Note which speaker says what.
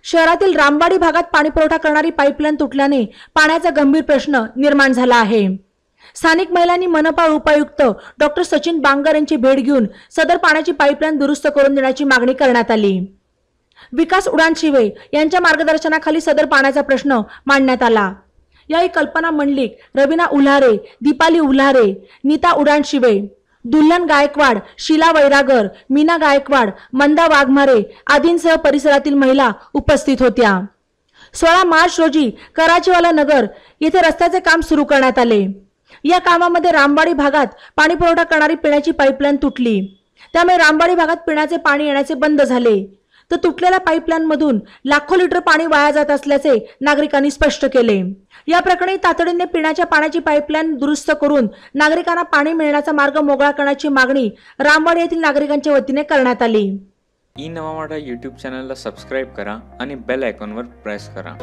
Speaker 1: शहरातील रामवाडी भागात पाणीपुरवठा करणारी पाईपलाईन तुटल्याने पाण्याचा गंभीर प्रश्न निर्माण झाला आहे। स्थानिक महिलांनी मनपा उपायुक्त डॉक्टर सचिन बांगर यांची भेट घेऊन सदर पाण्याची पाईपलाईन दुरुस्त करून देण्याची मागणी करण्यात आली। विकास उडानशिवे यांच्या मार्गदर्शनाखाली सदर पाण्याचा प्रश्न मांडण्यात आला। यावेळी कल्पना मंडलिक, रवीना उल्हारे, दीपाली उल्हारे, नीता उडानशिवे, दुल्हन गायकवाड, शीला वैरागर, मीना गायकवाड, मंदा वाघमारे आदींसह परिसरातील महिला उपस्थित होत्या। 16 मार्च रोजी कराचीवाला नगर येथे रस्त्याचे काम सुरू करण्यात आले। या कामामध्ये रामवाडी भागात पाणीपुरवठा करणारी पिण्याची पाईपलाईन तुटली, त्यामुळे रामवाडी भागात पिण्याचे पाणी येण्याचे बंद झाले। तर तुटलेल्या पाईपलाईन मधून लाखो लिटर पाणी वाया जात असल्याचे नागरिकांनी स्पष्ट केले। या प्रकरणी तातडीने पिण्याच्या पाण्याची पाईपलाईन दुरुस्त करून नागरिकांना पाणी मिळण्याचा मार्ग मोकळा करण्याची मागणी रामवाडी येथील नागरिकांच्या वतीने करण्यात आली।
Speaker 2: ई नवा मराठा यूट्यूब चॅनलला सबस्क्राइब करा आणि बेल आयकॉनवर प्रेस करा।